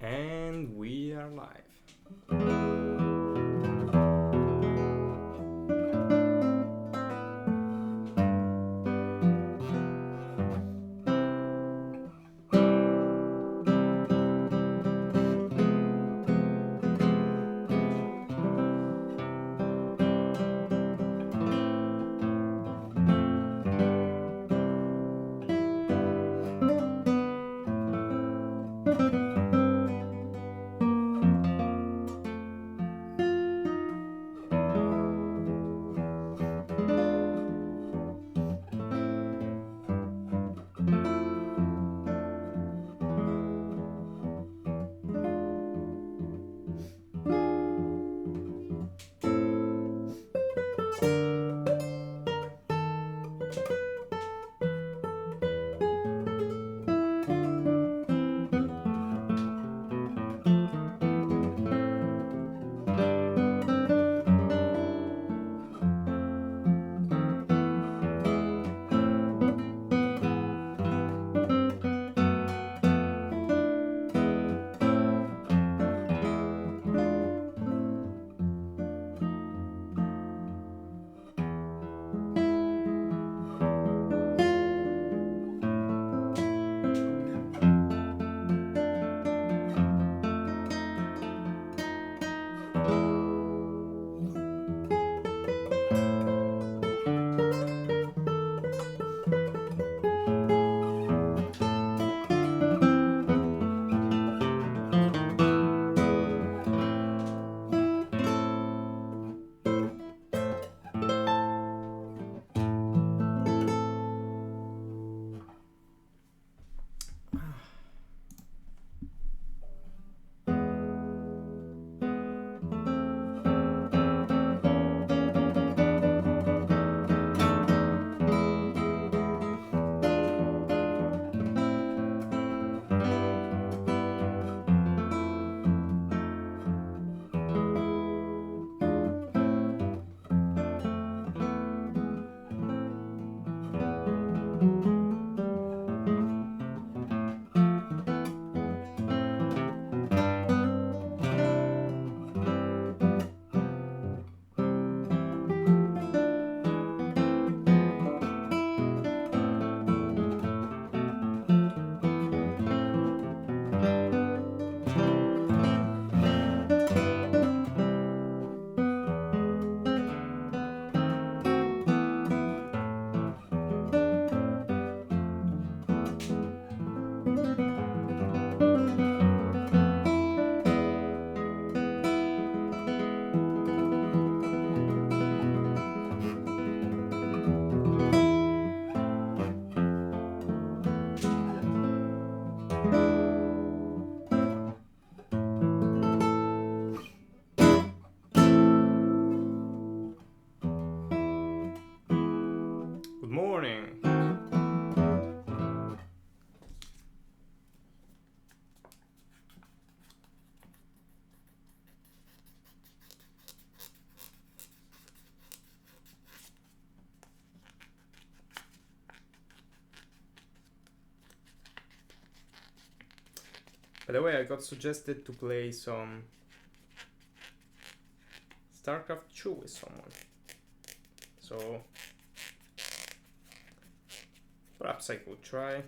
And we are live. Good morning. By the way, I got suggested to play some StarCraft 2 with someone. So perhaps I could try.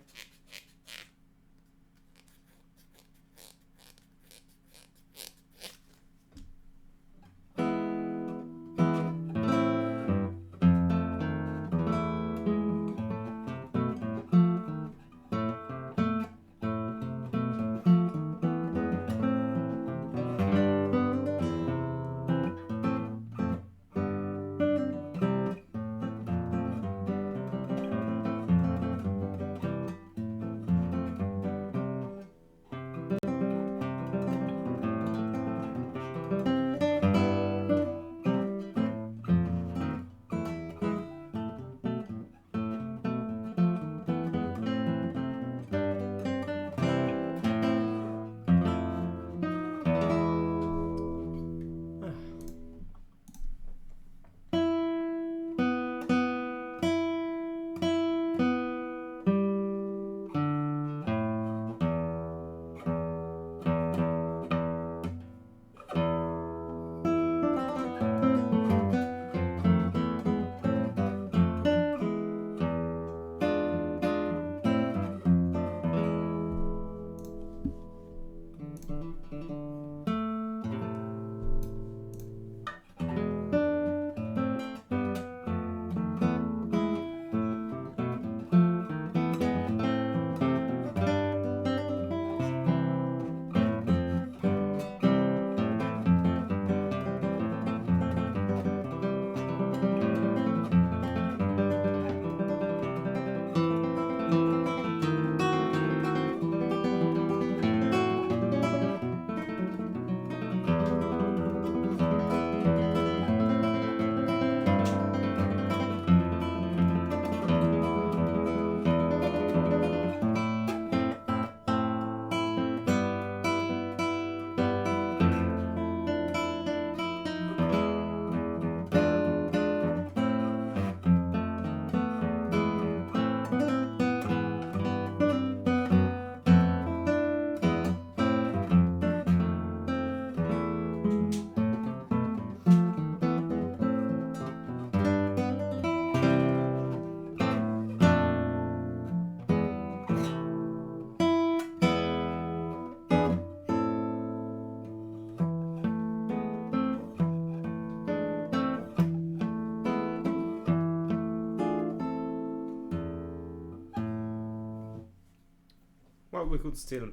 Well, we could still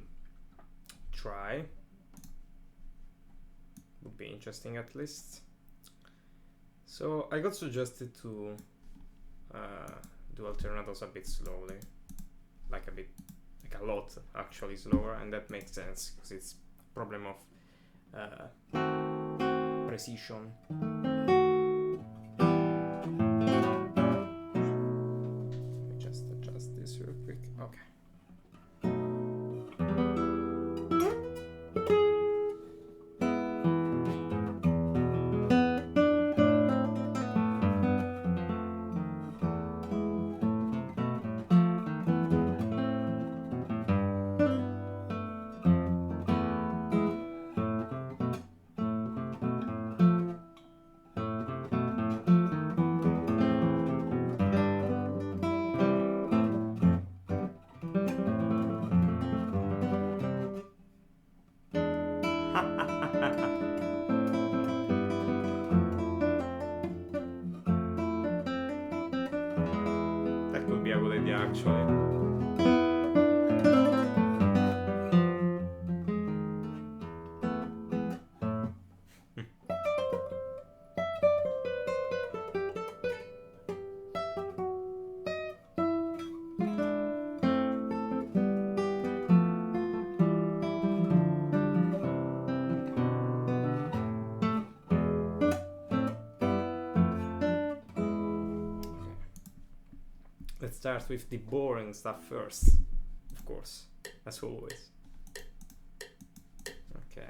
try. Would be interesting at least. So I got suggested to do alternatos a bit slowly, like a lot actually slower, and that makes sense because it's a problem of precision. Let me just adjust this real quick. Okay. That could be a good idea actually. Let's start with the boring stuff first, of course, as always. Okay.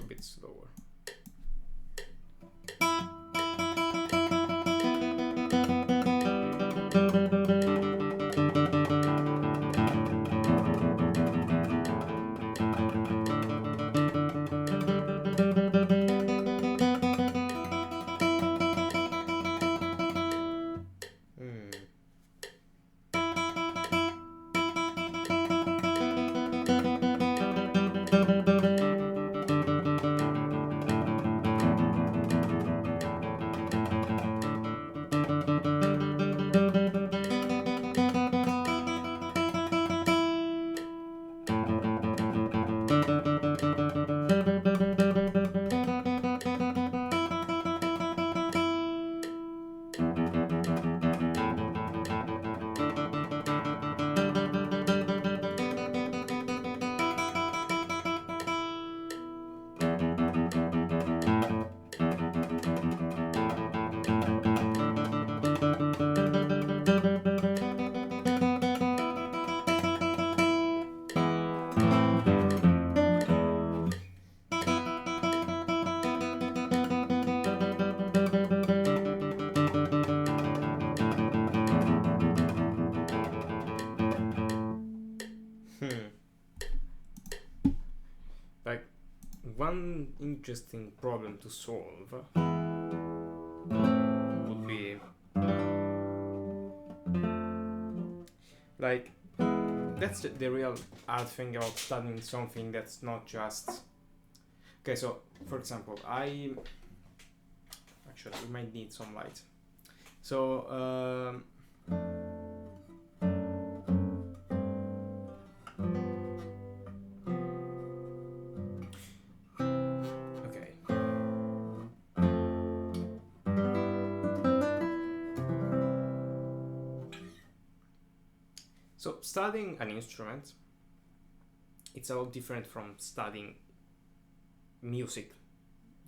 a bit slower. Like, one interesting problem to solve would be like, that's the real hard thing about studying something that's not just okay. So for example, actually we might need some light. So so studying an instrument, it's a lot different from studying music,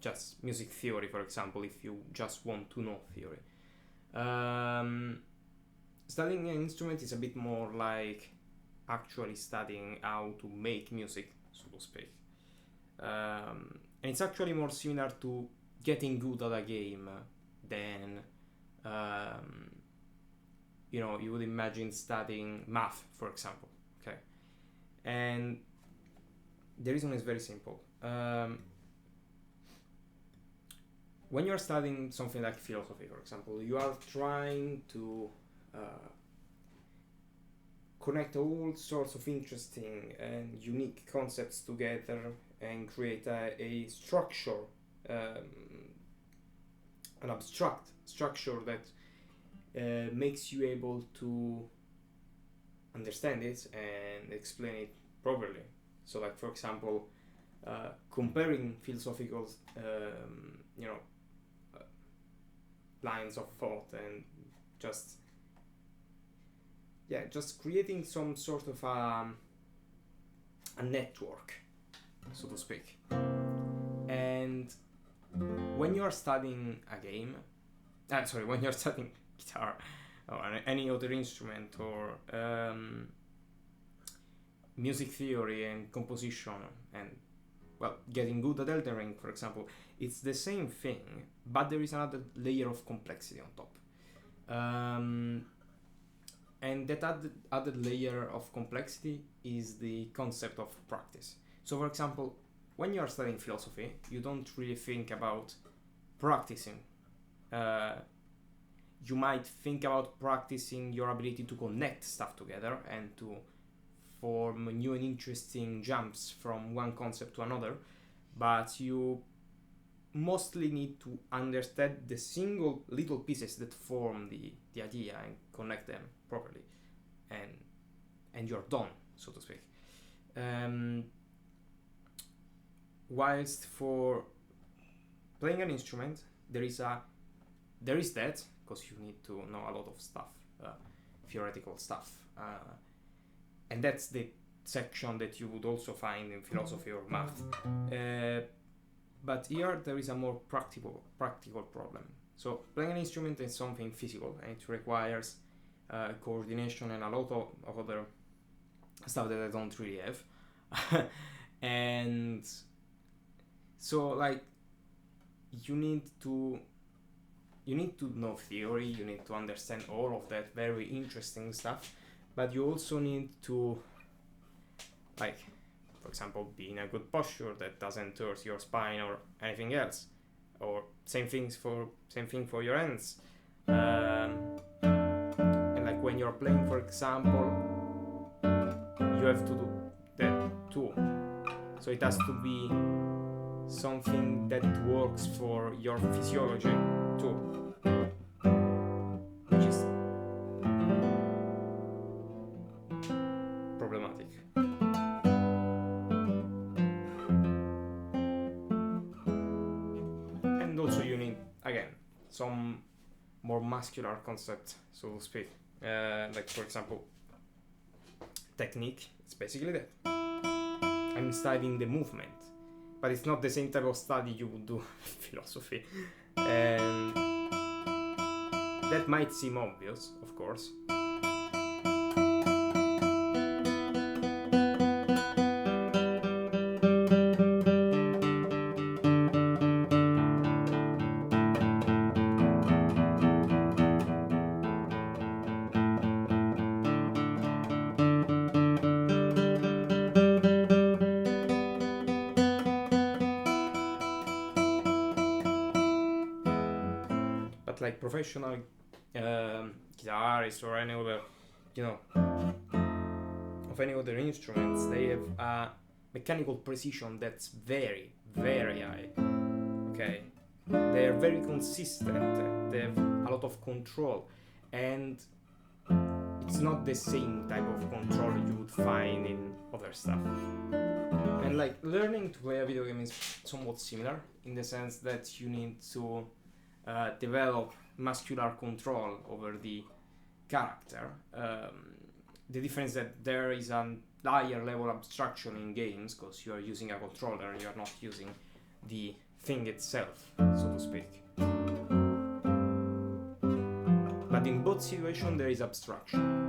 just music theory, for example, if you just want to know theory. Studying an instrument is a bit more like actually studying how to make music, so to speak. And it's actually more similar to getting good at a game than you would imagine studying math, for example. Okay, and the reason is very simple. When you're studying something like philosophy, for example, you are trying to connect all sorts of interesting and unique concepts together and create a structure, an abstract structure that makes you able to understand it and explain it properly. So, like, for example, comparing philosophical, lines of thought and just creating some sort of a network, so to speak. And when you are studying a game, when you're studying guitar or any other instrument or music theory and composition and getting good at Elden Ring, for example, it's the same thing, but there is another layer of complexity on top. And that added layer of complexity is the concept of practice. So, for example, when you are studying philosophy, you don't really think about practicing. You might think about practicing your ability to connect stuff together and to form new and interesting jumps from one concept to another, but you mostly need to understand the single little pieces that form the idea and connect them properly, and you're done, so to speak. Whilst for playing an instrument, there is that, because you need to know a lot of stuff, theoretical stuff, and that's the section that you would also find in philosophy or math. But here there is a more practical problem. So playing an instrument is something physical, and it requires coordination and a lot of other stuff that I don't really have. And So like you need to know theory, you need to understand all of that very interesting stuff, but you also need to, like, for example, be in a good posture that doesn't hurt your spine or anything else, or same thing for your hands. And like when you're playing, for example, you have to do that too. So it has to be something that works for your physiology too, which is problematic. And also you need, again, some more muscular concept, so to speak. Like for example, technique. It's basically that. I'm studying the movement, but it's not the same type of study you would do philosophy. And that might seem obvious, of course. But like professional guitarists or any other, of any other instruments, they have a mechanical precision that's very, very high. Okay, they are very consistent. They have a lot of control, and it's not the same type of control you would find in other stuff. And like learning to play a video game is somewhat similar in the sense that you need to develop muscular control over the character. The difference that there is a higher level abstraction in games because you are using a controller, you are not using the thing itself, so to speak. But in both situations there is abstraction.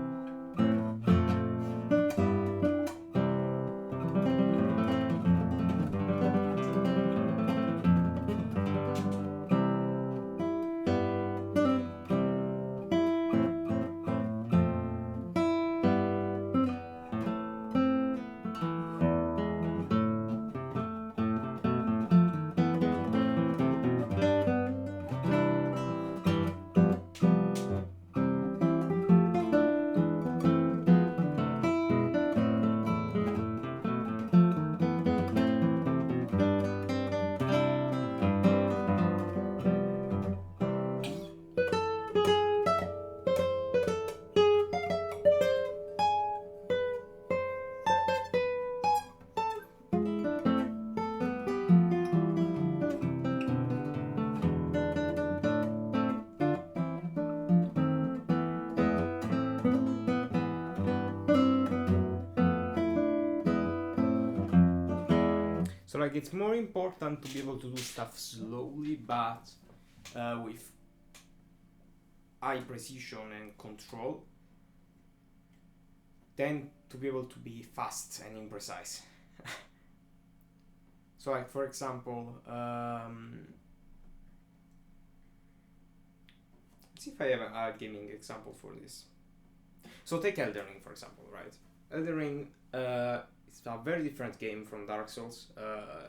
So like it's more important to be able to do stuff slowly but with high precision and control than to be able to be fast and imprecise. So like for example, let's see if I have a gaming example for this. So take Elden Ring for example, right? Elden Ring is a very different game from Dark Souls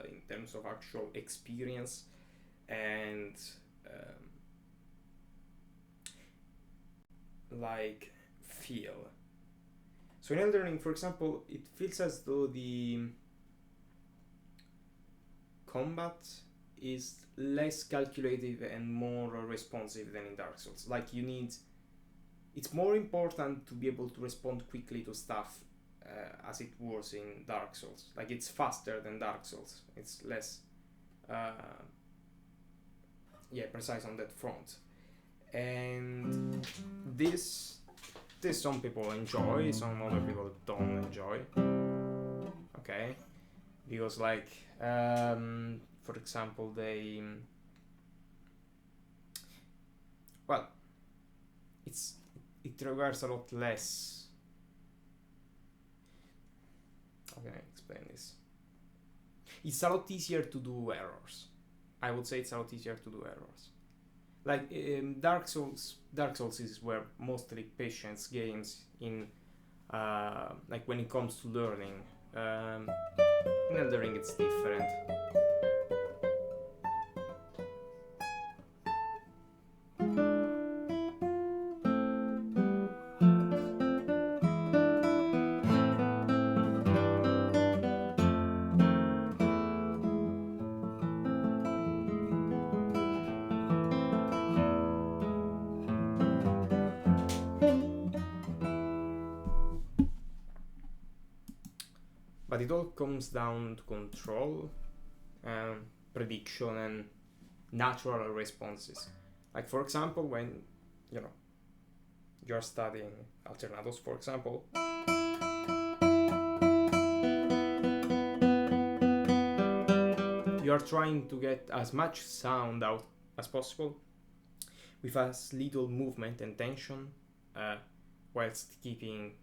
in terms of actual experience and like feel. So in Elden Ring, for example, it feels as though the combat is less calculative and more responsive than in Dark Souls. Like it's more important to be able to respond quickly to stuff as it was in Dark Souls. Like it's faster than Dark Souls. It's less precise on that front. And this some people enjoy, some other people don't enjoy. Okay, because like for example it requires a lot less. How can I explain this? it's a lot easier to do errors. I would say it's a lot easier to do errors. Like Dark Souls is where mostly patience games in like when it comes to learning. In Elden Ring it's different. But it all comes down to control, prediction, and natural responses. Like for example, when you're studying Alternados, for example, you're trying to get as much sound out as possible with as little movement and tension, whilst keeping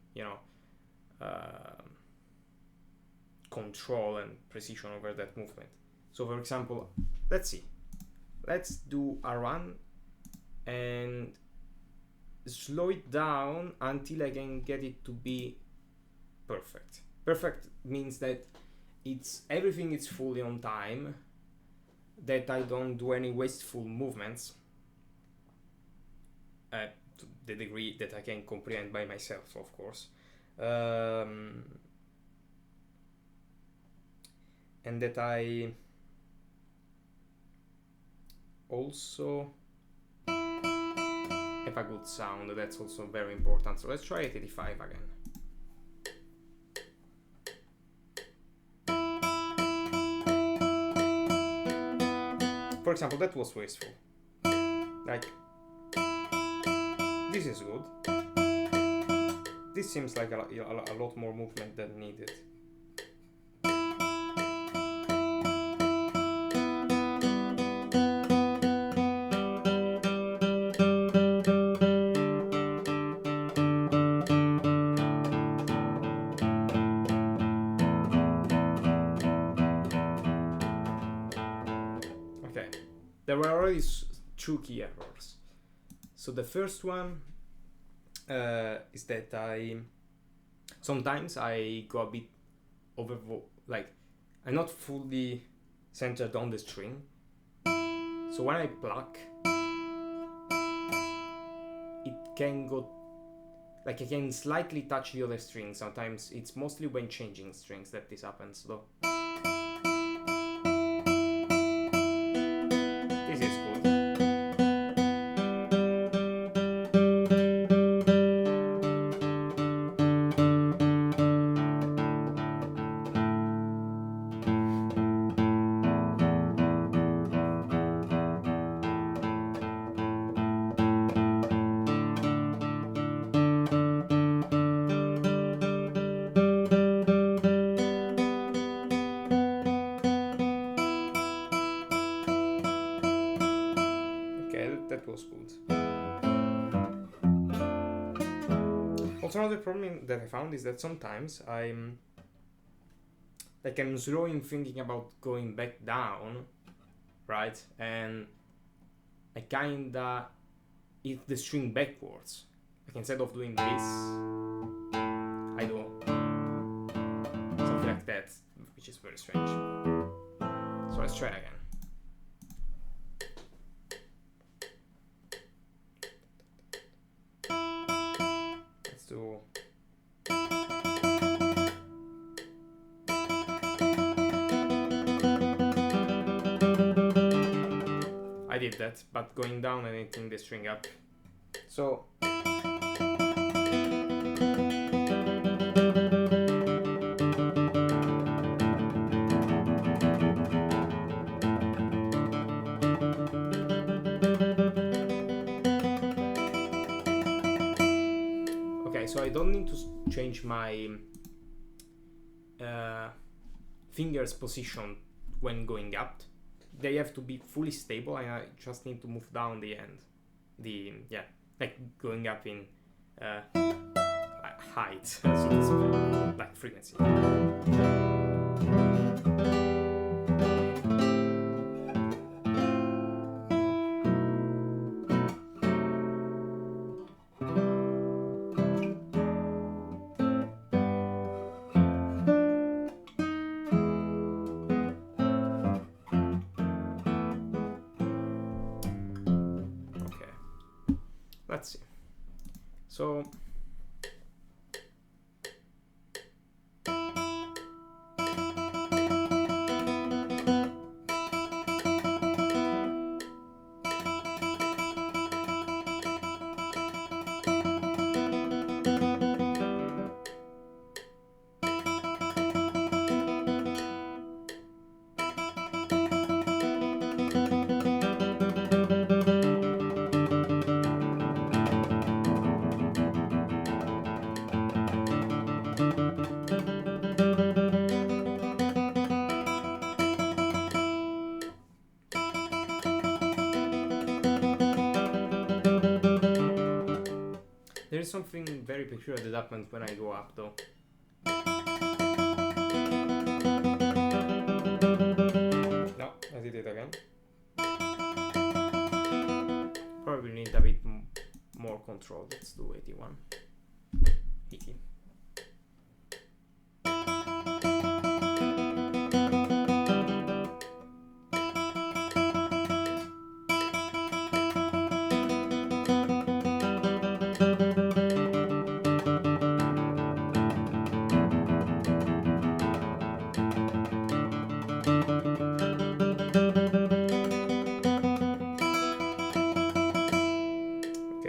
control and precision over that movement. So for example, let's do a run and slow it down until I can get it to be perfect. Perfect means that everything is fully on time, that I don't do any wasteful movements to the degree that I can comprehend by myself, of course. And that I also have a good sound. That's also very important. So let's try at 85 again. For example, that was wasteful. Like, this is good. This seems like a lot more movement than needed. There were already two key errors. So the first one is that sometimes I go a bit like I'm not fully centered on the string. So when I pluck, it can go, like I can slightly touch the other string. Sometimes it's mostly when changing strings that this happens though. That was good. Also, another problem that I found is that sometimes I'm slow in thinking about going back down, right? And I kinda hit the string backwards. Like instead of doing this, I do something like that, which is very strange. So let's try again. So I did that, but going down and hitting the string up. So so I don't need to change my fingers position when going up. They have to be fully stable, and I just need to move down the end. Like going up in height, so to speak, like frequency. let's see. So there is something very peculiar that happens when I go up though. No, I did it again. Probably need a bit more control. Let's do 81. 80.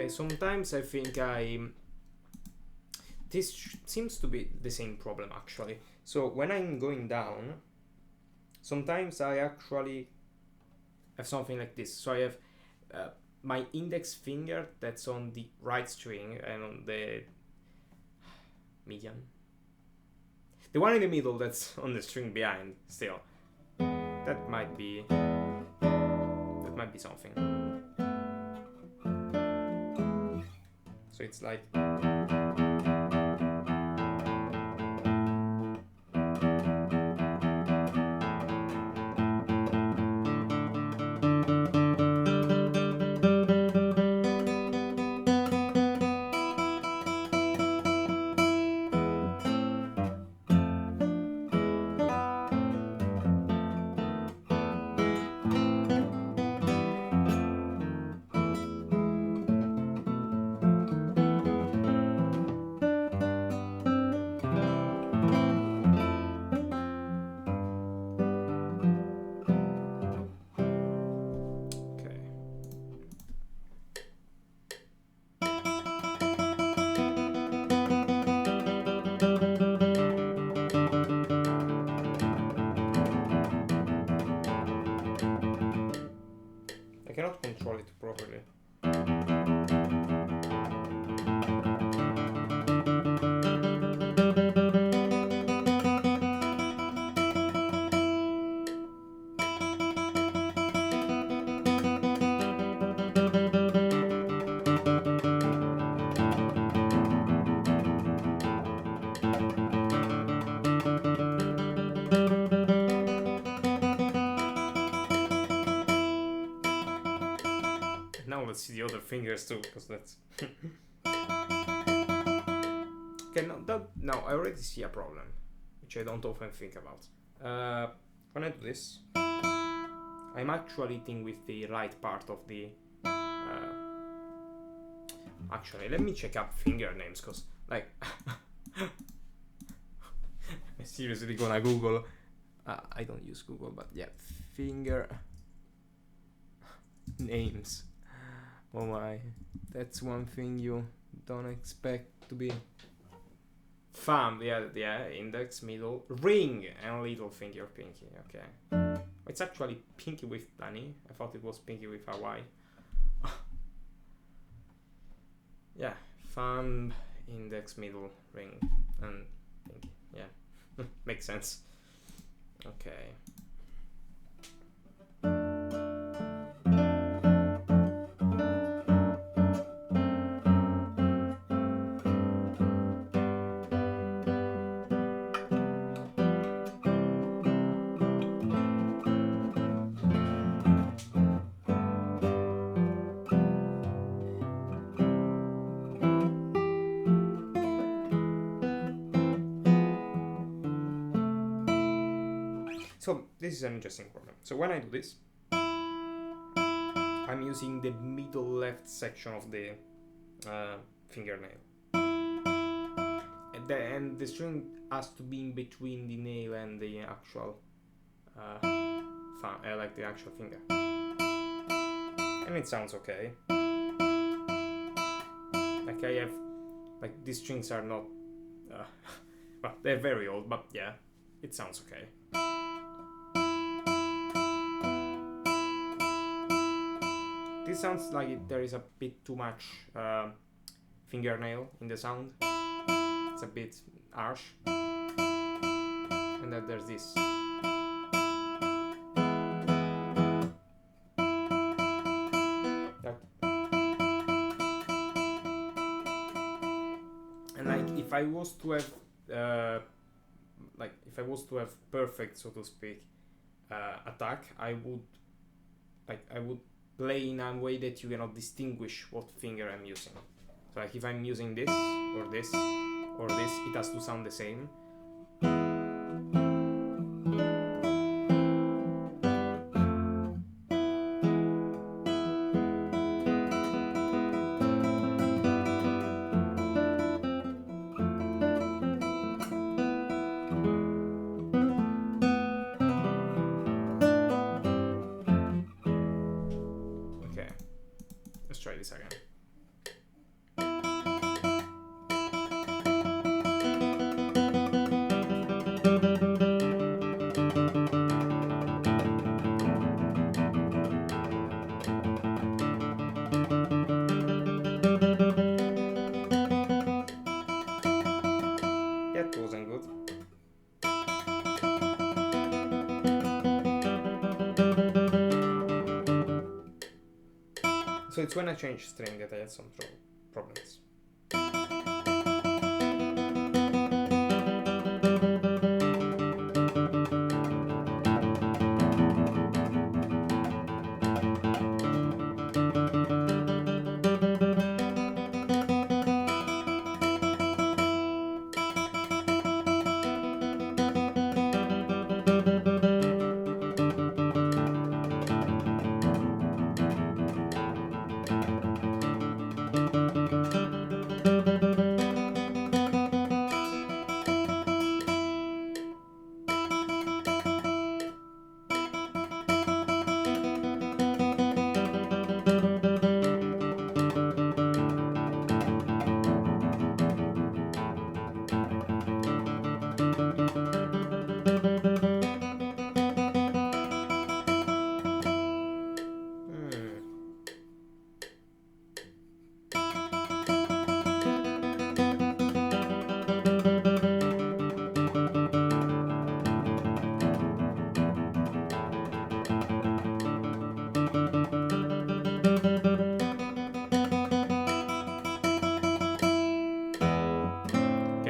Sometimes I think this seems to be the same problem actually. So when I'm going down, sometimes I actually have something like this. So I have my index finger that's on the right string and on the median, the one in the middle that's on the string behind still. That might be something. So it's like I cannot control it properly. Now let's see the other fingers too, because that's okay. Now I already see a problem, which I don't often think about. When I do this, I'm actually hitting with the right part of the. Actually, let me check up finger names, cause like I'm seriously gonna Google. I don't use Google, but yeah, finger names. Oh my, that's one thing you don't expect to be. Thumb, yeah, index, middle, ring, and little finger, pinky, okay. It's actually pinky with bunny. I thought it was pinky with a Y. Yeah, thumb, index, middle, ring, and pinky, yeah. Makes sense. Okay. So this is an interesting problem. So when I do this, I'm using the middle left section of the fingernail. And the string has to be in between the nail and the actual like the actual finger. And it sounds okay. Like I have, like these strings are not, well, they're very old, but yeah, it sounds okay. This sounds like there is a bit too much fingernail in the sound. It's a bit harsh. And then there's this. And like if I was to have perfect, so to speak, attack, I would play in a way that you cannot distinguish what finger I'm using. So like if I'm using this or this or this, it has to sound the same. Okay, let's try this again. That wasn't good. So it's when I change string that I had some problems.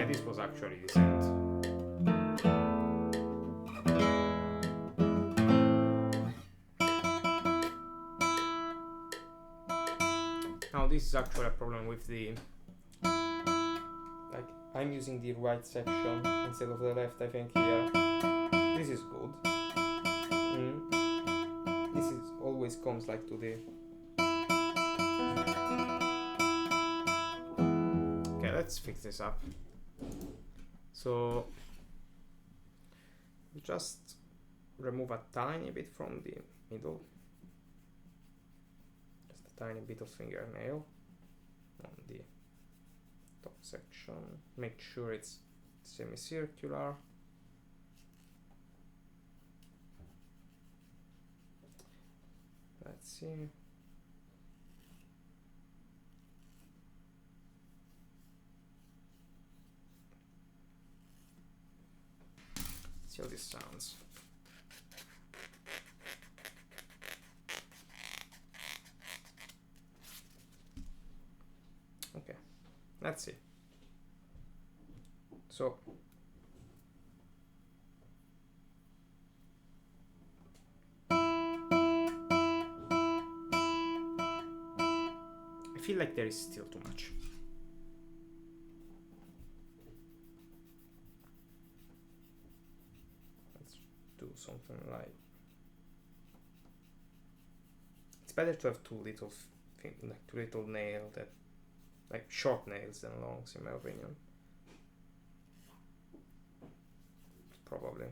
This was actually decent. Now this is actually a problem with the, like I'm using the right section instead of the left, I think here. This is good. This is always comes like to the. Okay, let's fix this up. So we just remove a tiny bit from the middle, just a tiny bit of fingernail on the top section. Make sure it's semicircular. Let's see. See how this sounds. Okay, let's see. So I feel like there is still too much. Do something like, it's better to have two little nails that like short nails than longs in my opinion. Probably.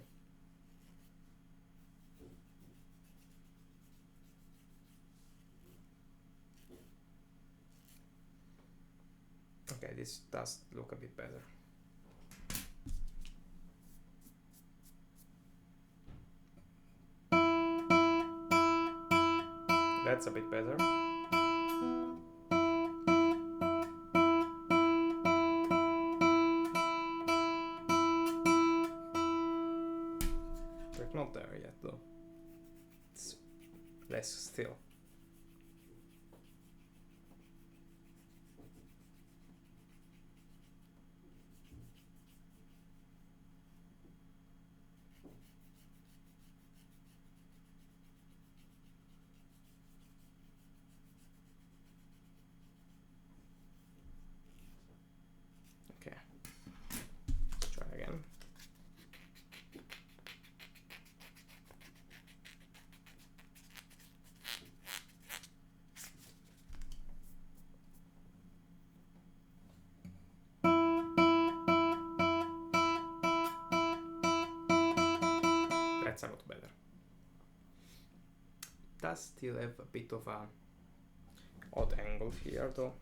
Okay, this does look a bit better. That's a bit better. We're not there yet though. It's less still. Okay, let's try again. That's a lot better. Does still have a bit of a odd angle here though.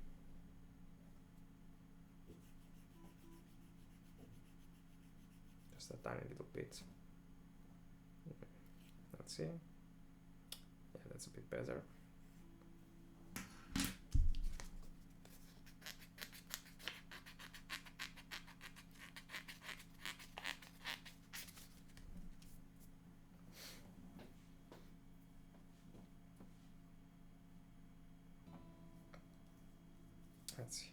Just a tiny little bit. Let's see. Yeah, that's a bit better. Let's see.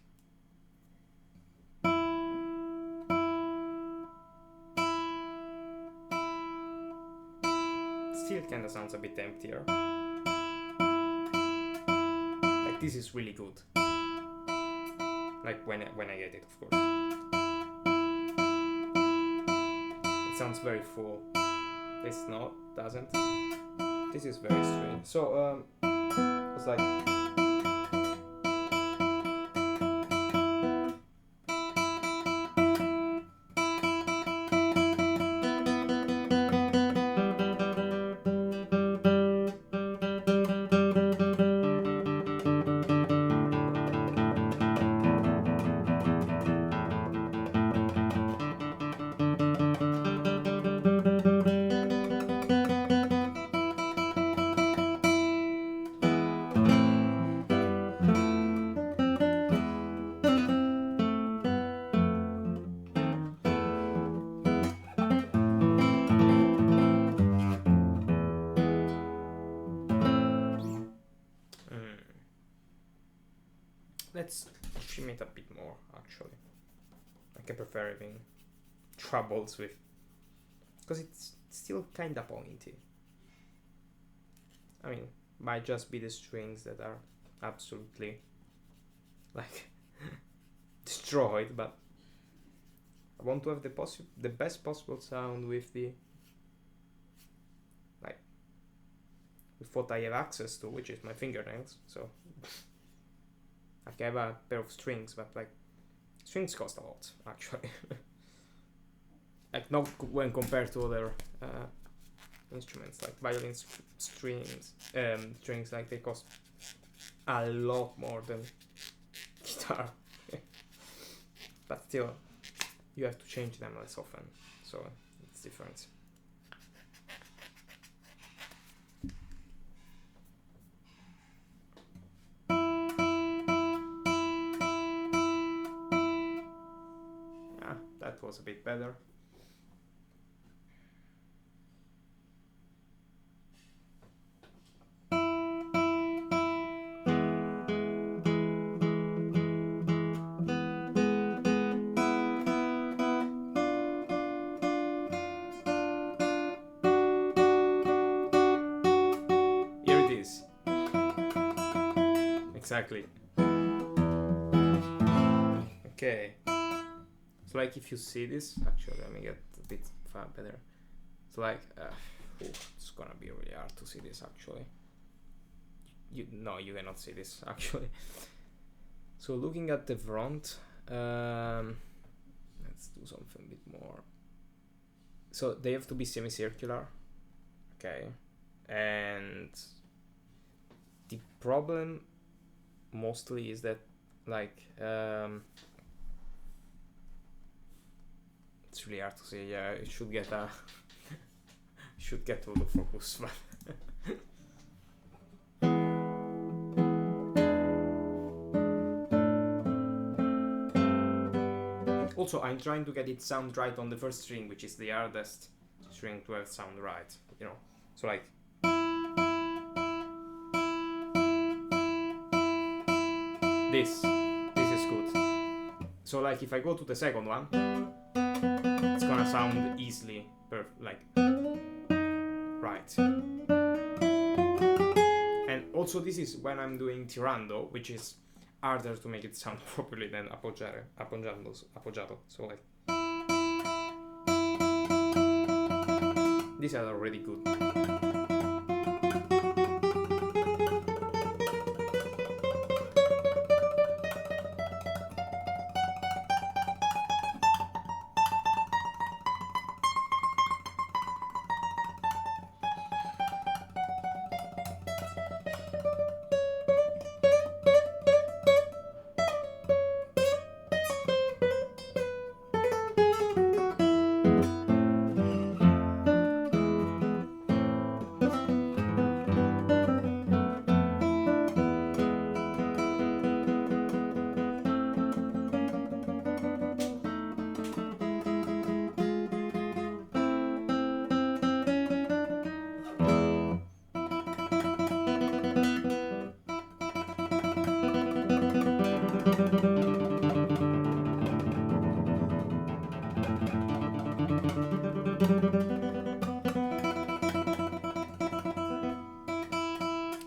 Still kinda sounds a bit emptier. Like this is really good. Like when I get it, of course. It sounds very full. This not, doesn't. This is very strange. So it's like let's trim it a bit more actually. Like I prefer having troubles with, because it's still kinda pointy. I mean, might just be the strings that are absolutely like destroyed, but I want to have the best possible sound with the with what I have access to, which is my fingernails. So like I have a pair of strings, but like strings cost a lot actually. Like not when compared to other instruments like violin strings, like they cost a lot more than guitar. But still, you have to change them less often, so it's different. That was a bit better. Here it is. Exactly. Okay. So like if you see this, actually let me get a bit far better. So like, it's gonna be really hard to see this actually. You cannot see this actually. So looking at the front, let's do something a bit more. So they have to be semicircular, okay? And the problem mostly is that, like, it's really hard to say. Yeah, it should get a should get autofocus, but also I'm trying to get it sound right on the first string, which is the hardest string to have sound right, you know. So like this is good. So like if I go to the second one, it's gonna sound easily like right. And also this is when I'm doing tirando, which is harder to make it sound properly than appoggiato. So like these are already good.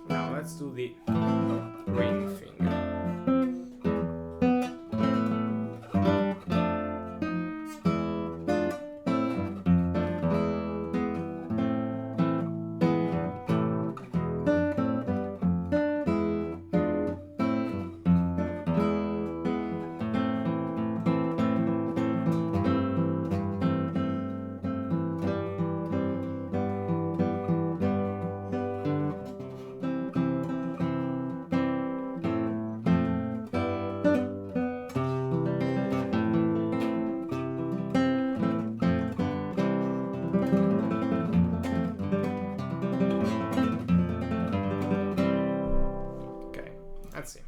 Now let's do the ring finger. Let's see.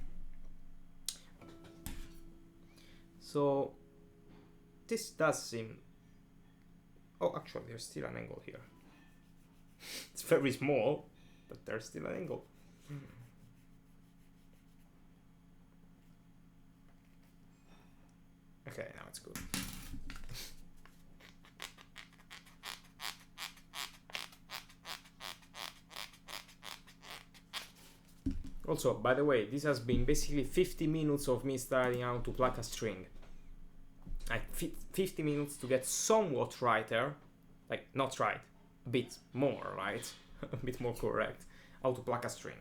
So this does seem. Oh, actually, there's still an angle here. It's very small, but there's still an angle. Okay, now it's good. Also, by the way, this has been basically 50 minutes of me studying how to pluck a string. Like 50 minutes to get somewhat righter, like not right, a bit more right, a bit more correct, how to pluck a string.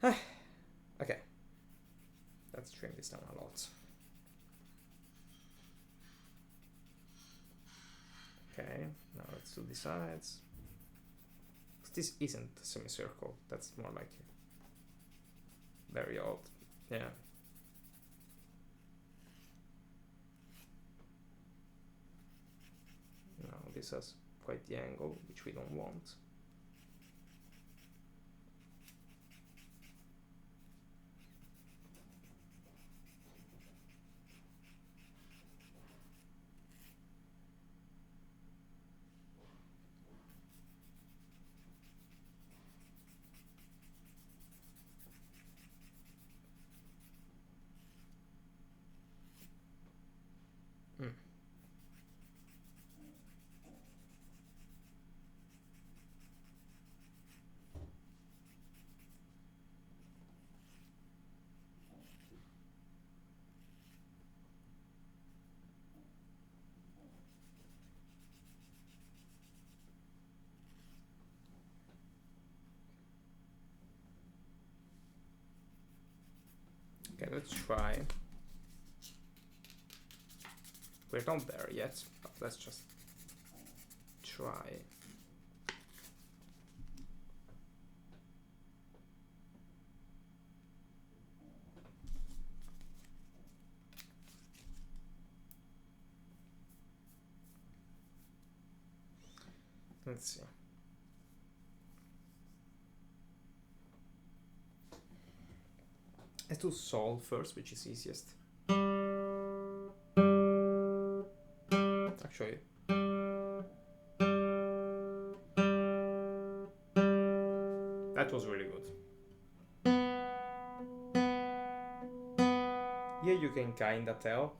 Okay, let's trim this down a lot. Okay, now let's do the sides. This isn't a semicircle, that's more like very odd. Yeah. Now this has quite the angle, which we don't want. let's try. We're not there yet, but let's just try. Let's see. Let's do sol first, which is easiest. Actually, that was really good. Here you can kinda tell.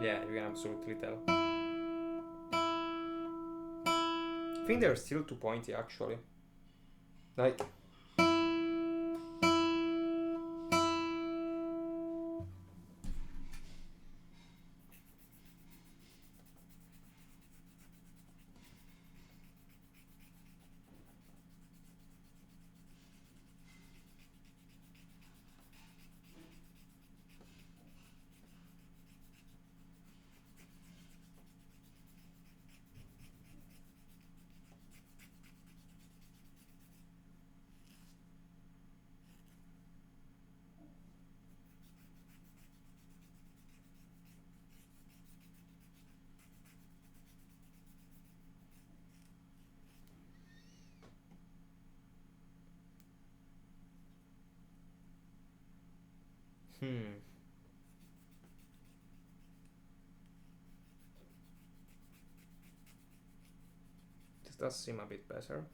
Yeah, you can absolutely tell. I think they're still too pointy actually. Like, this does seem a bit better.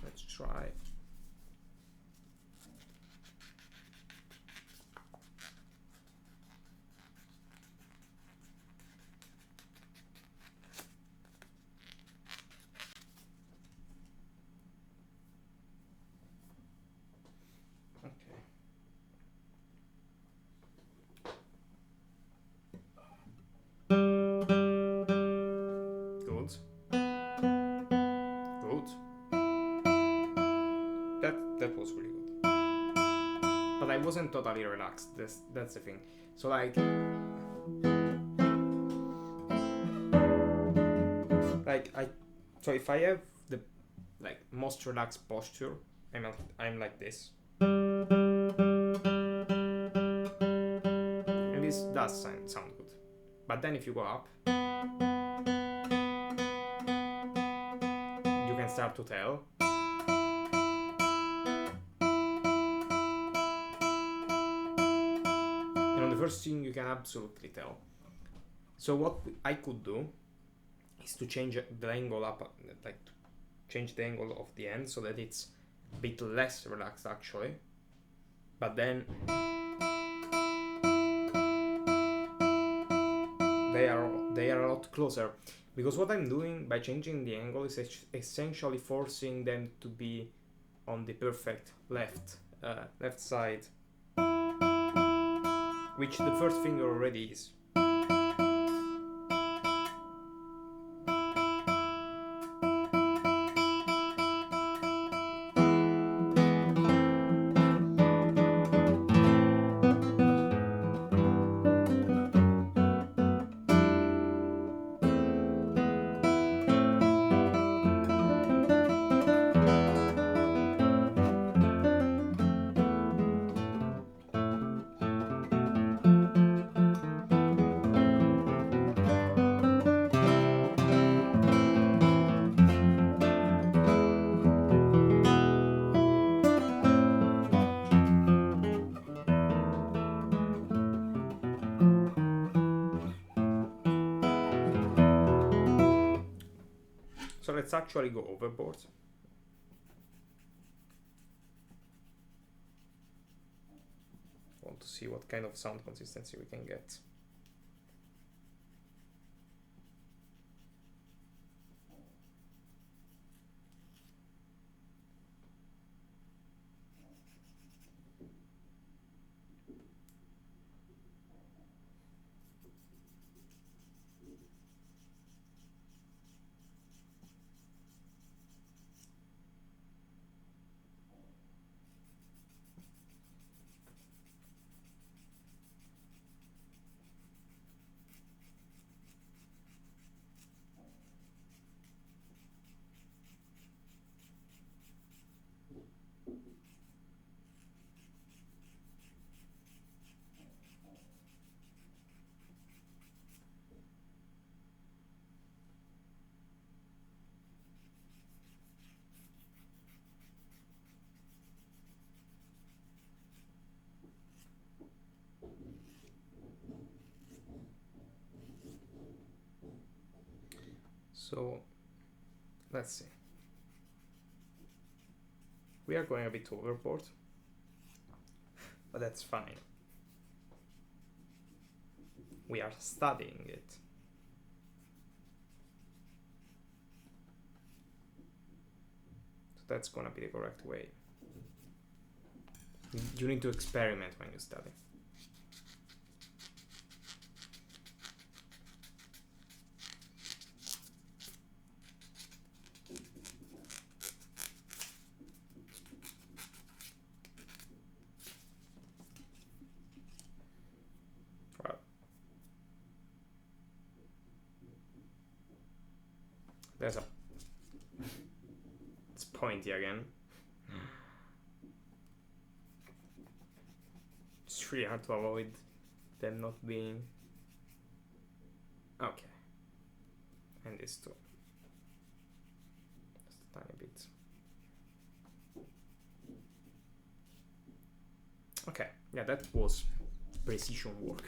Let's try. That was really good. But I wasn't totally relaxed. That's the thing. So like so if I have the like most relaxed posture, I'm like this. And this does sound good. But then if you go up, you can start to tell. And on the first thing you can absolutely tell. So what I could do is to change the angle up, like change the angle of the end so that it's a bit less relaxed actually. But then they are a lot closer, because what I'm doing by changing the angle is essentially forcing them to be on the perfect left side, which the first finger already is. So let's actually go overboard. I want to see what kind of sound consistency we can get. So let's see. We are going a bit overboard, but that's fine. We are studying it. So that's gonna be the correct way. You need to experiment when you study. Well, there's a... It's pointy again. It's really hard to avoid them not being... Okay. And this too. Just a tiny bit. Okay, yeah, that was precision work.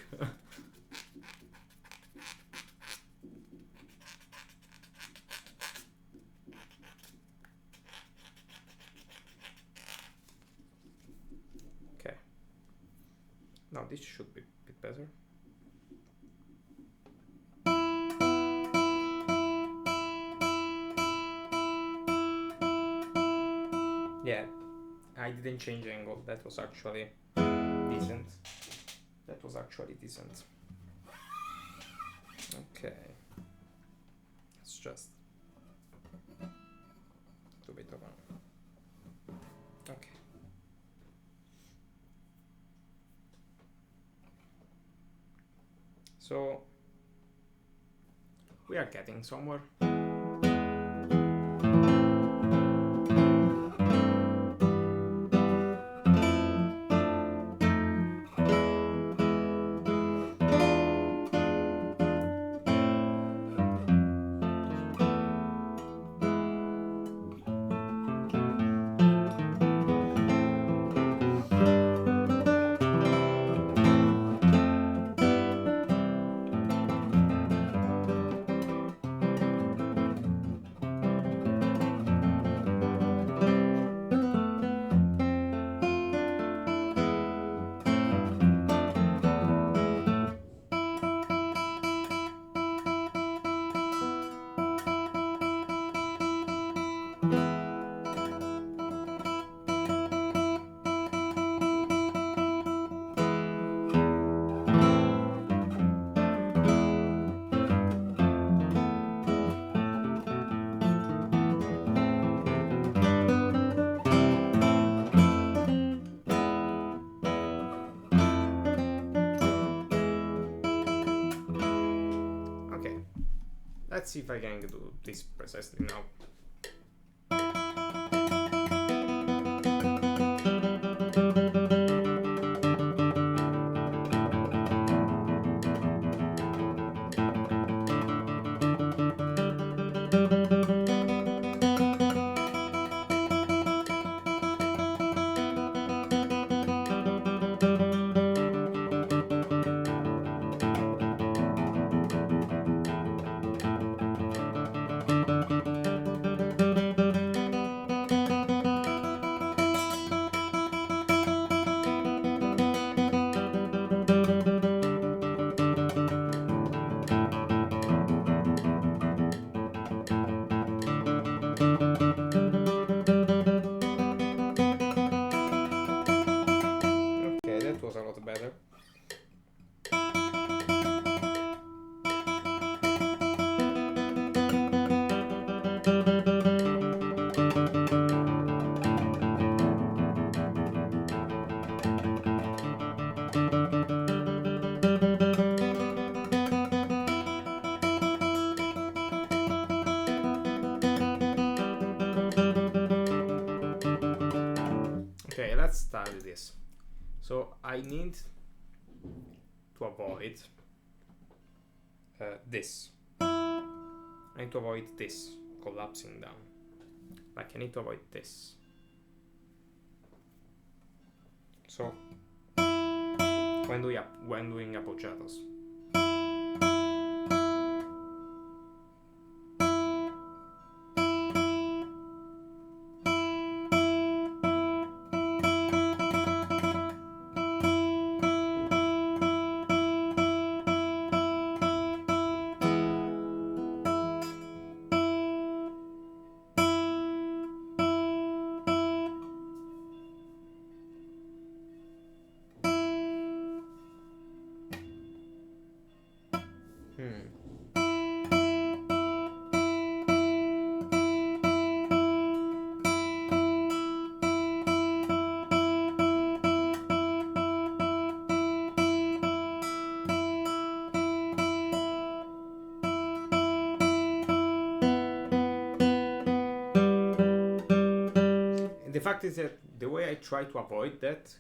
Okay. Now this should be a bit better. Yeah, I didn't change angle. That was actually decent. That was actually decent. Okay. It's just a bit of a... Okay. So we are getting somewhere. Let's see if I can do this precisely now. Was a lot better. Okay, let's start with this. So I need to avoid this. I need to avoid this collapsing down. Like I need to avoid this. So when doing appoggiatos, fact is that the way I try to avoid that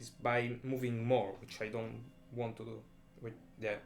is by moving more, which I don't want to do. Yeah.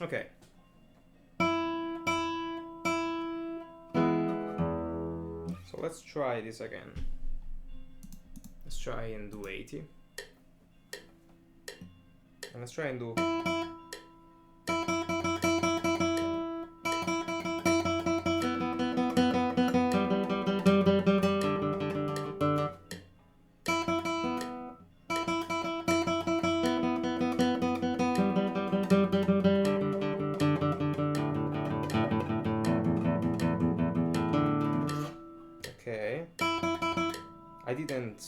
Okay. So let's try this again. Let's try and do 80. And let's try and do... Okay. I didn't...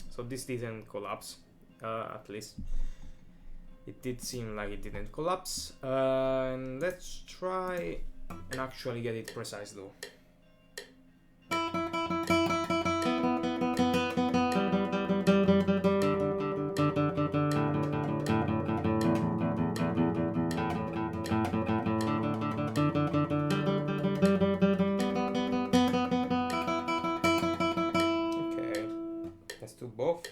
so this didn't collapse, at least. It did seem like it didn't collapse. And let's try and actually get it precise though. Okay, let's do both.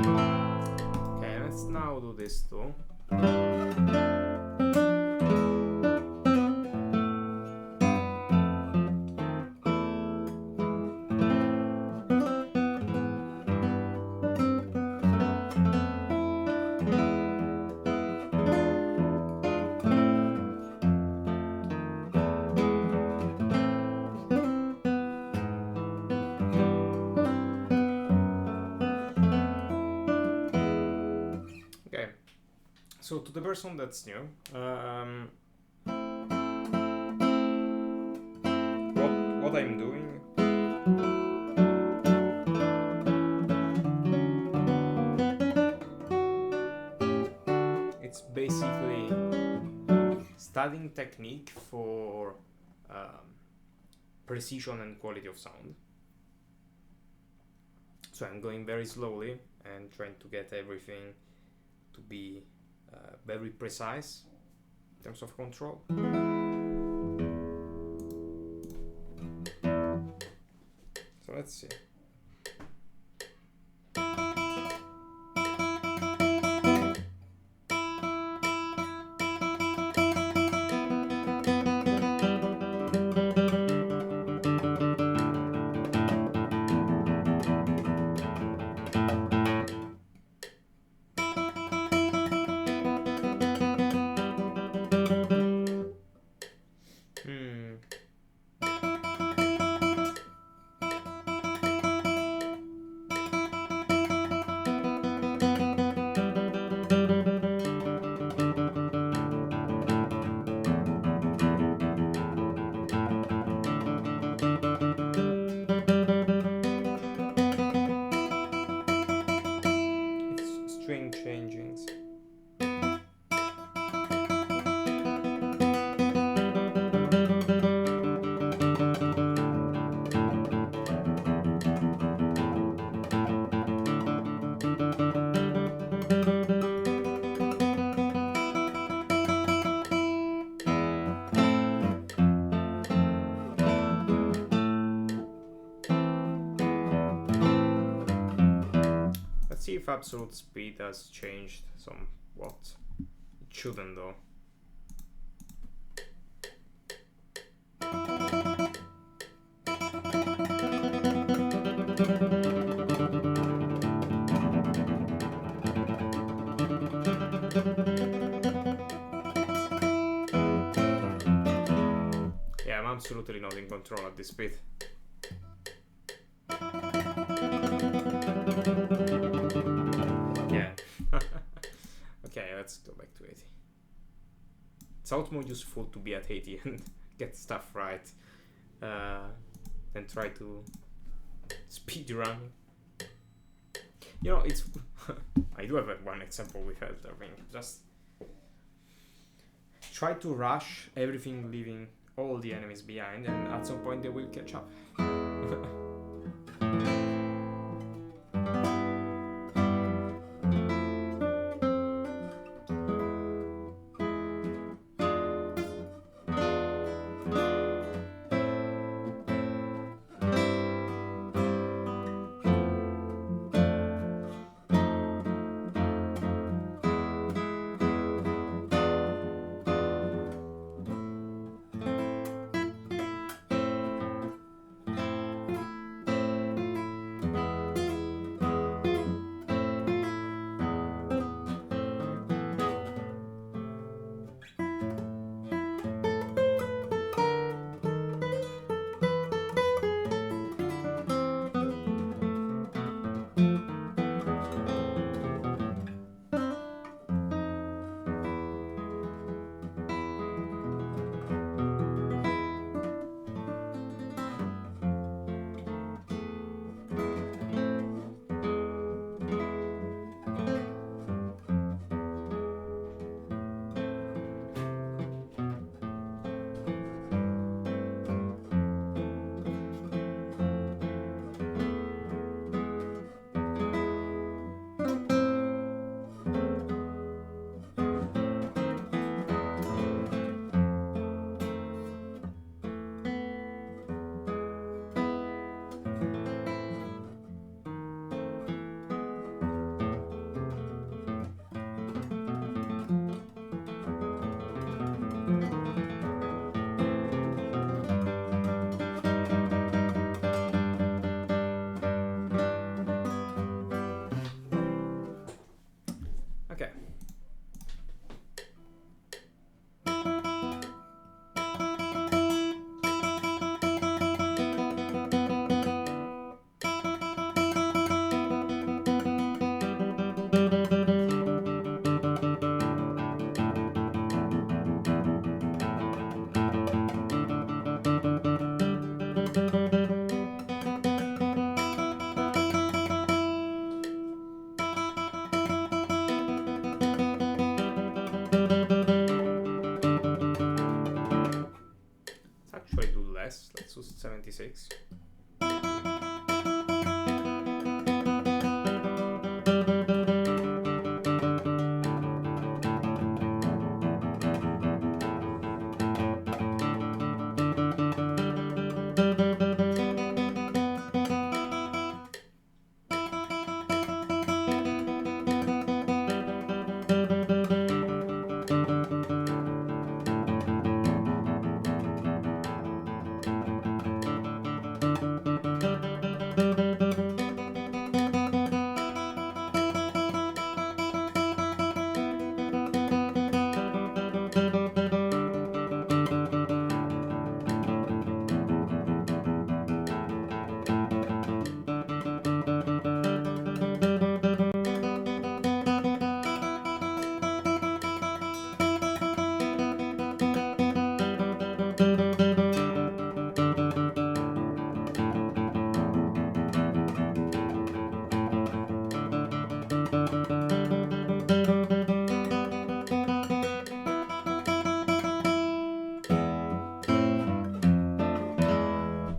Okay, let's now do this too. Okay, so to the person that's new, what I'm doing, it's basically studying technique for precision and quality of sound. So I'm going very slowly and trying to get everything to be very precise in terms of control. So let's see. if absolute speed has changed somewhat. It shouldn't though. Yeah, I'm absolutely not in control at this speed. Yeah. Okay, let's go back to 80. It's a lot more useful to be at 80 and get stuff right than try to speed run. You know, it's I do have one example with Elden Ring. Just try to rush everything, leaving all the enemies behind, and at some point they will catch up. Okay. Let's actually do less. Let's do 76.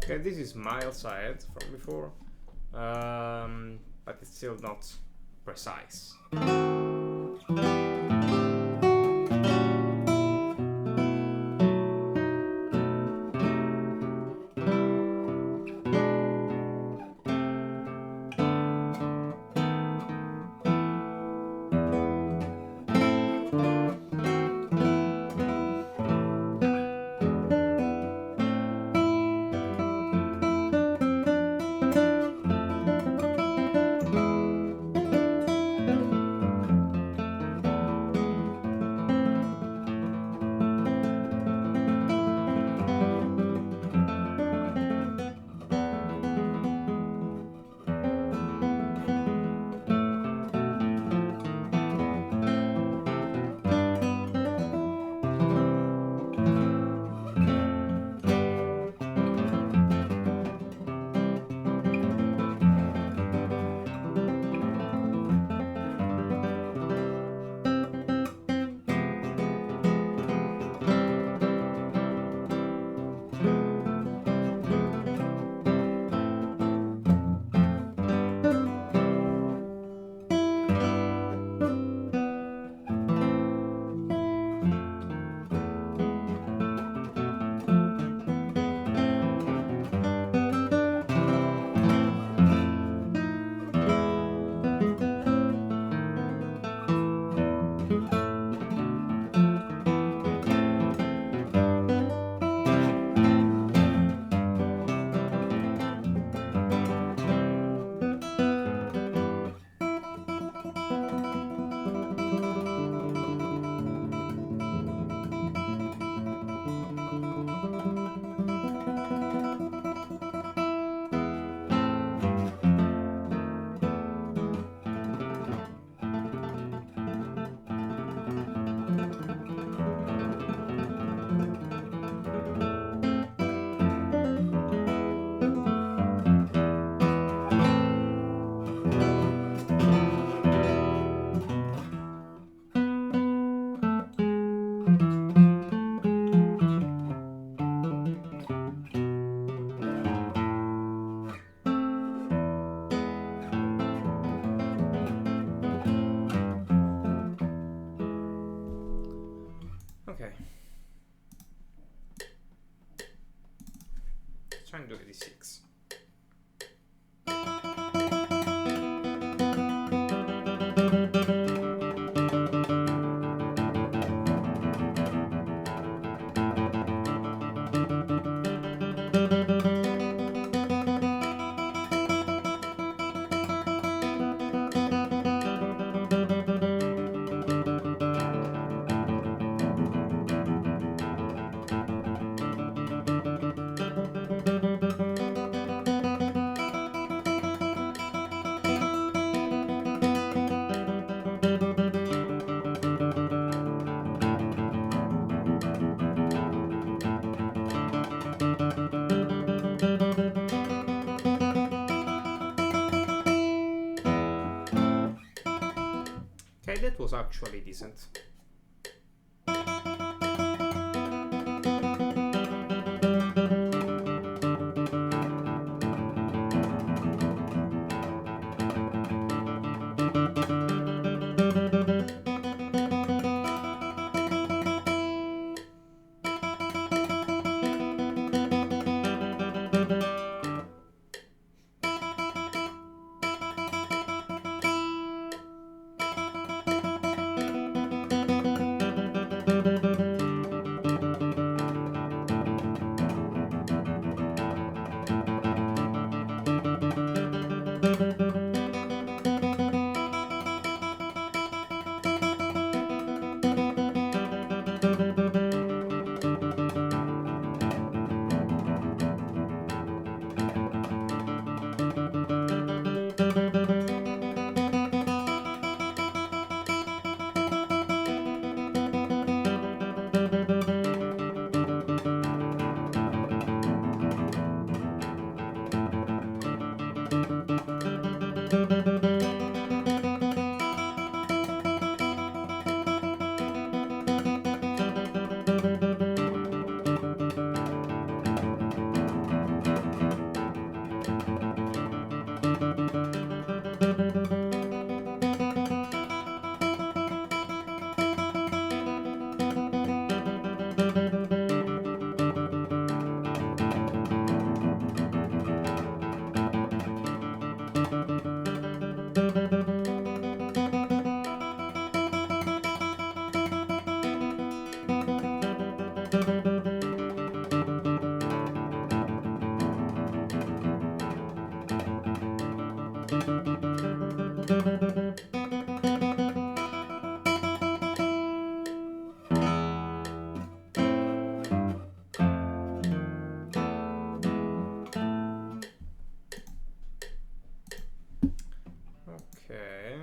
Okay, this is miles ahead from before, but it's still not precise. Okay. Let's try and do a d6. Okay, that was actually decent. Okay.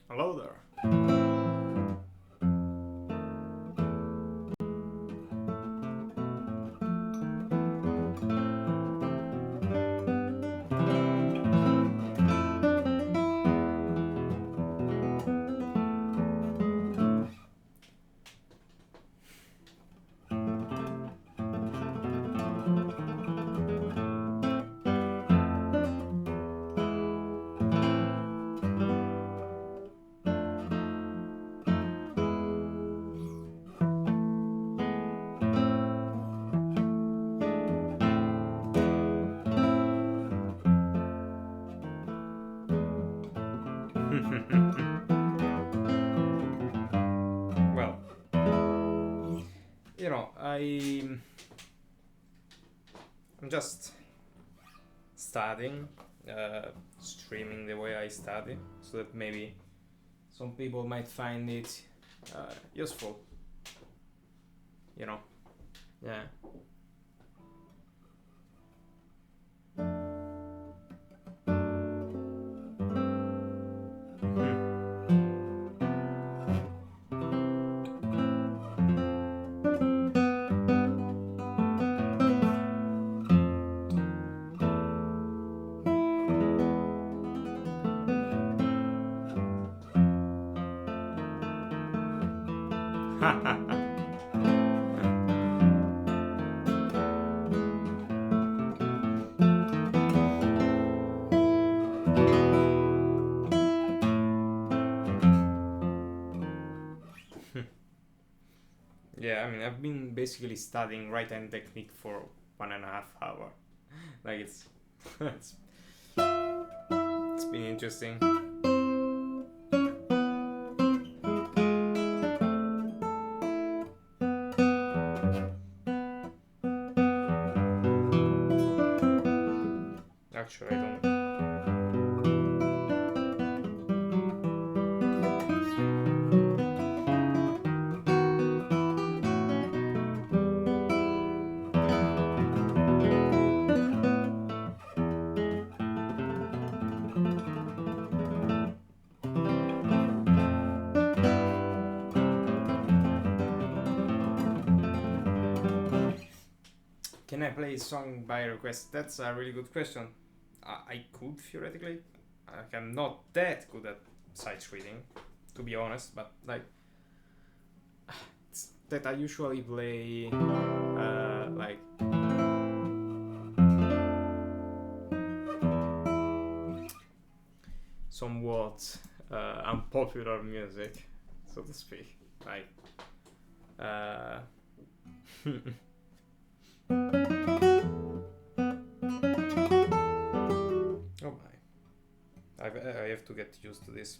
Hello there. Well, you know, I'm just studying, streaming the way I study, so that maybe some people might find it useful. You know, yeah. Yeah, I mean, I've been basically studying right hand technique for 1.5 hours. Like it's it's been interesting. Actually, I don't. Can I play a song by request? That's a really good question. I could theoretically. Like, I'm not that good at sight reading, to be honest. But like, it's that I usually play like somewhat unpopular music, so to speak. Like, uh, oh my, I have to get used to this.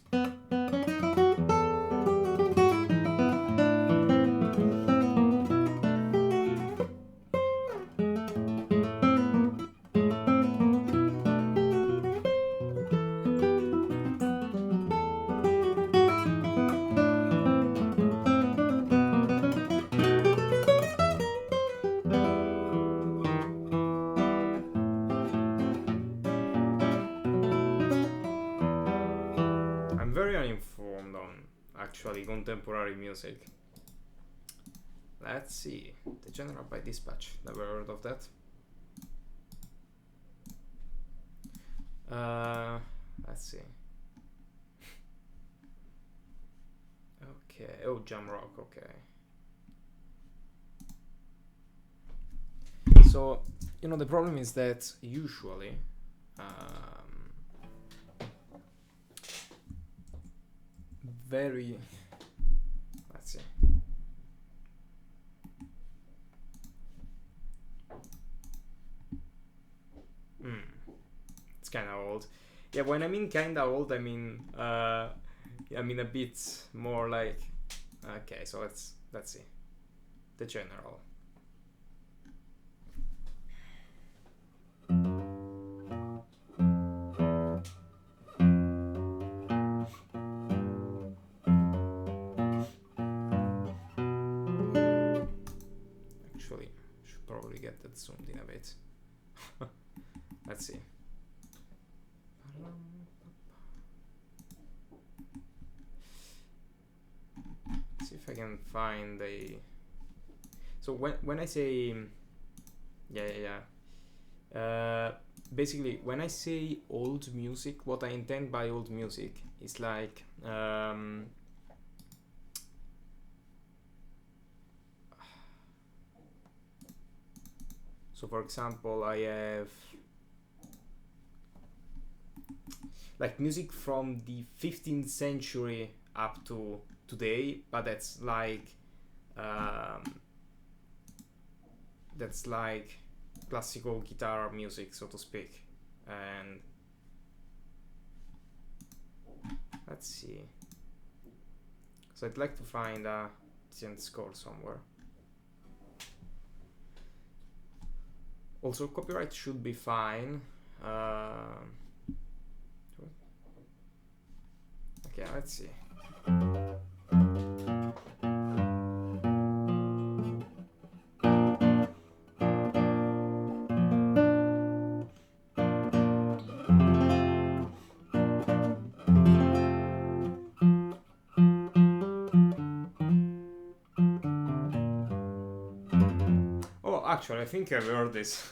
I'm very uninformed on actually contemporary music. Let's see. The General by Dispatch. Never heard of that. Let's see. Okay. Oh, Jamrock. Okay. So, you know, the problem is that usually, very. Let's see. It's kind of old. Yeah, when I mean kind of old, I mean a bit more like. Okay, so let's see. The General. Actually, should probably get that zoomed in a bit. Let's see. See if I can find a. So when I say, basically when I say old music, what I intend by old music is like so for example, I have like music from the 15th century up to today, but that's like classical guitar music, so to speak. And let's see. So I'd like to find a decent score somewhere. Also, copyright should be fine. Okay, let's see. Oh, actually, I think I've heard this.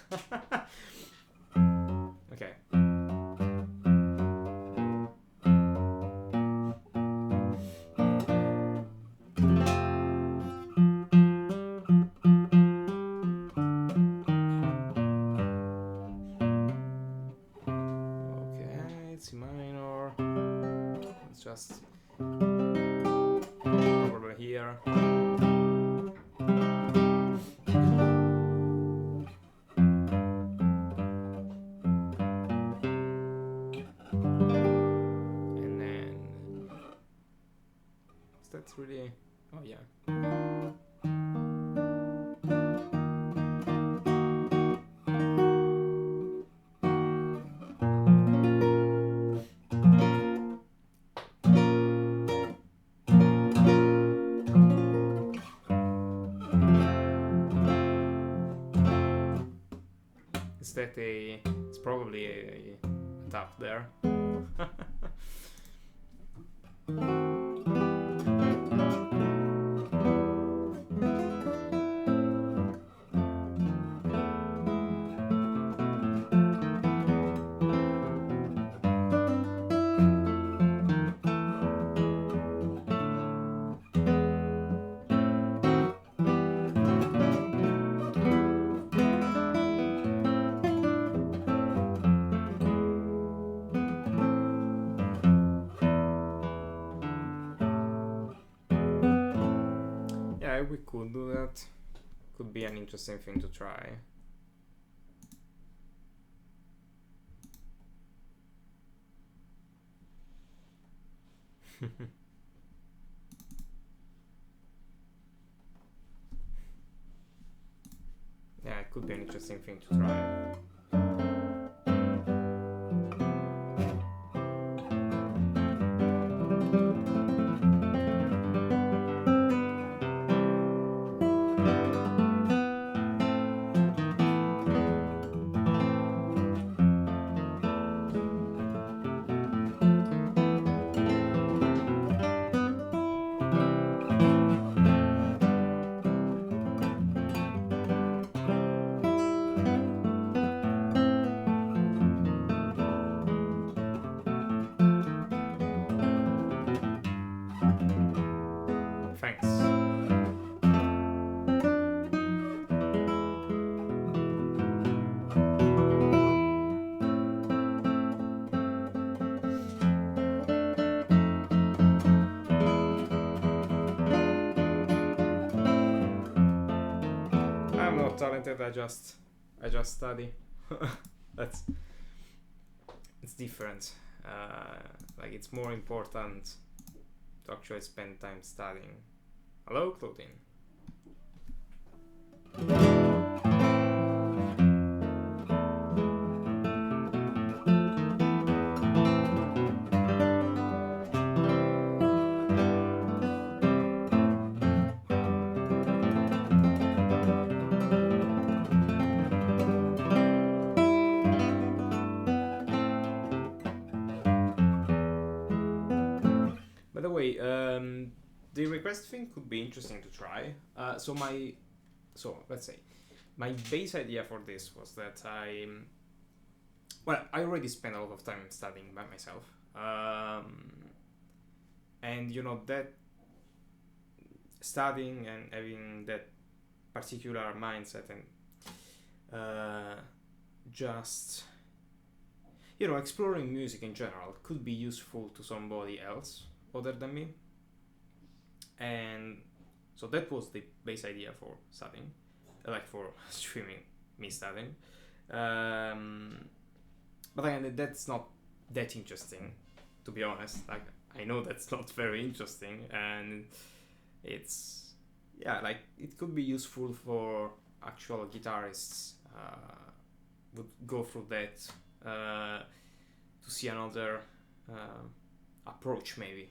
Okay. Okay, it's C minor. It's just over here. And then is that really? Oh yeah. Is that a? It's probably a tap there. Yeah, we could do that. Could be an interesting thing to try. Yeah, it could be an interesting thing to try. Thanks. I'm not talented. I just study. That's it's different. Like it's more important to actually spend time studying. Hello, Claudine. By the way, the request thing could be interesting to try. So let's say my base idea for this was that I already spent a lot of time studying by myself, and you know that studying and having that particular mindset and just exploring music in general could be useful to somebody else other than me. And so that was the base idea for studying, like for streaming me studying. But again, that's not that interesting, to be honest. Like I know that's not very interesting, and it's, yeah, like it could be useful for actual guitarists. Would go through that to see another approach, maybe,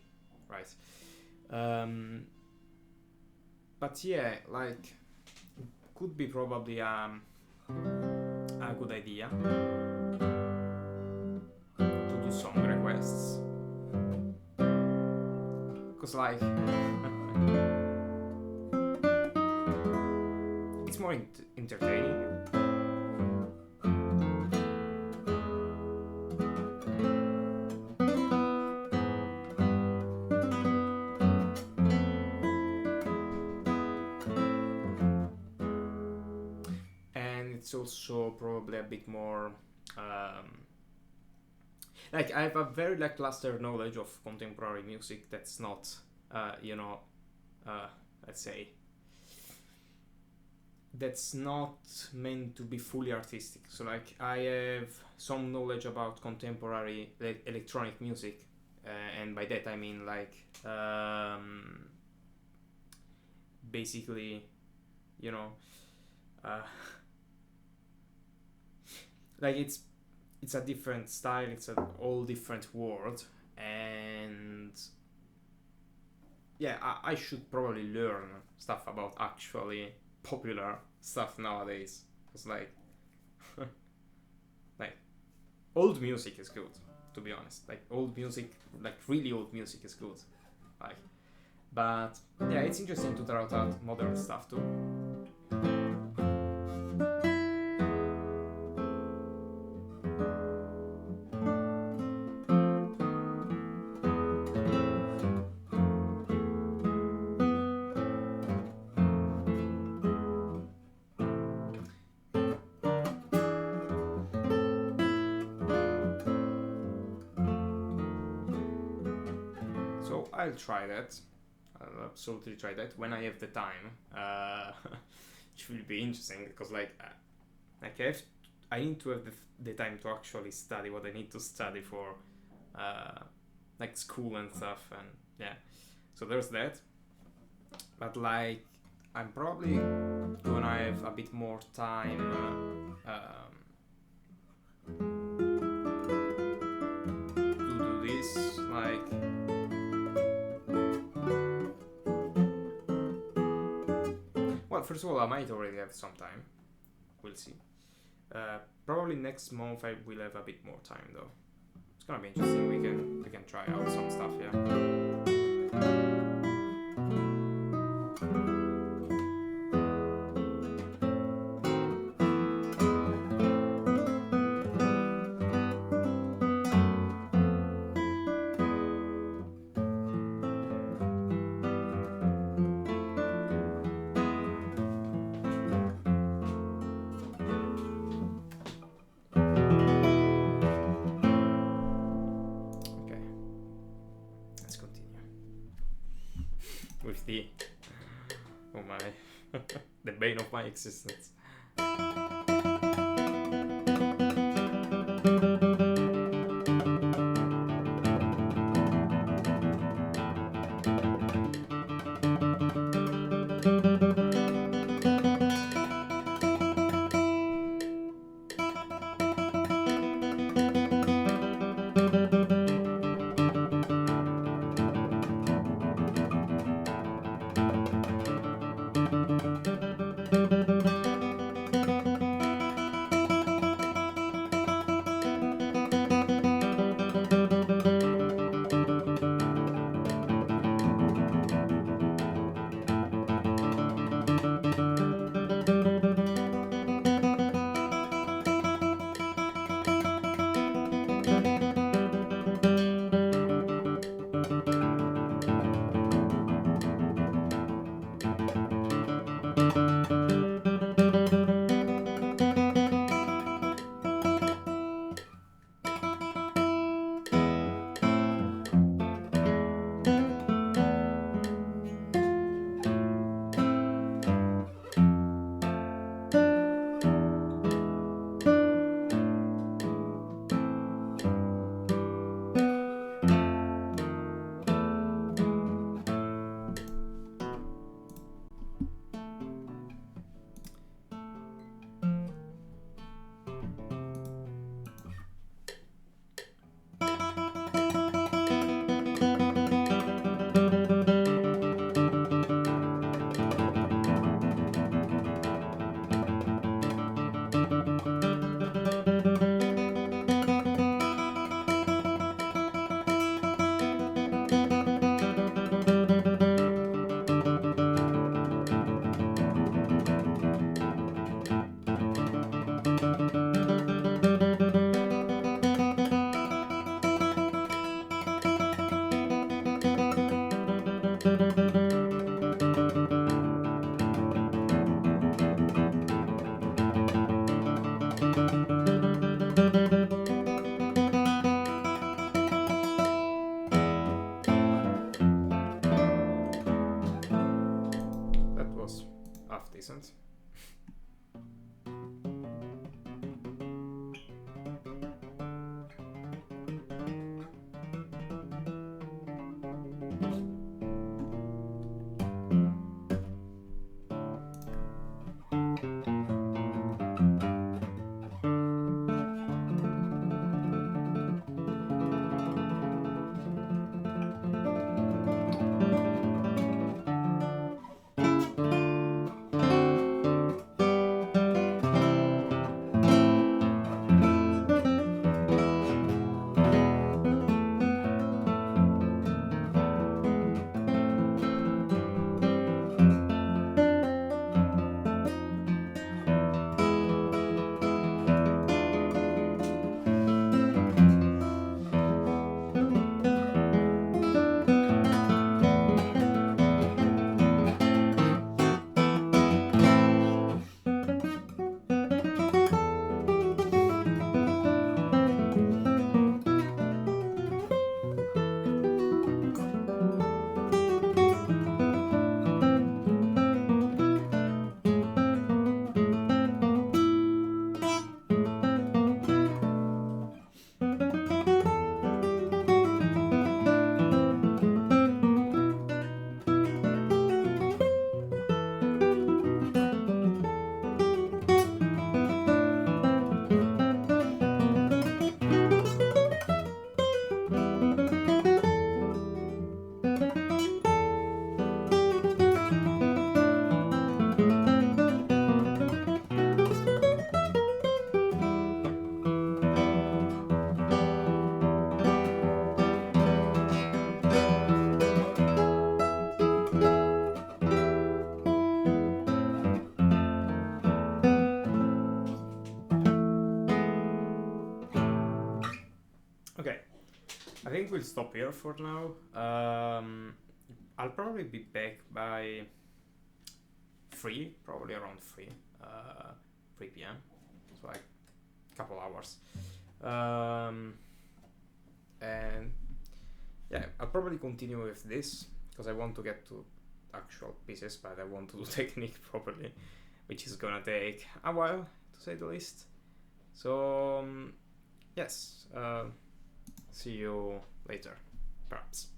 right? But yeah, like could be probably a good idea to do song requests, because like it's more entertaining. And it's also probably a bit more like I have a very lackluster knowledge of contemporary music that's not let's say that's not meant to be fully artistic. So like I have some knowledge about contemporary electronic music, and by that I mean like basically, like it's a different style, it's an all different world, and yeah, I should probably learn stuff about actually popular stuff nowadays. It's like like old music is good, to be honest. Like old music, like really old music is good. Like, but yeah, it's interesting to try out modern stuff too. So I'll try that. I'll absolutely try that when I have the time. Which will be interesting because like I need to have the time to actually study what I need to study for like school and stuff, and yeah. So there's that. But like I'm probably gonna have a bit more time to do this, like. Well, first of all, I might already have some time. We'll see. Probably next month I will have a bit more time though. It's gonna be interesting. We can try out some stuff, yeah. With the oh my the bane of my existence. That was half decent. Okay, I think we'll stop here for now. I'll probably be back by 3, probably around 3, 3 p.m. So like a couple hours. And yeah, I'll probably continue with this because I want to get to actual pieces, but I want to do technique properly, which is gonna take a while to say the least. So yes, see you later, perhaps.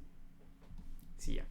See ya.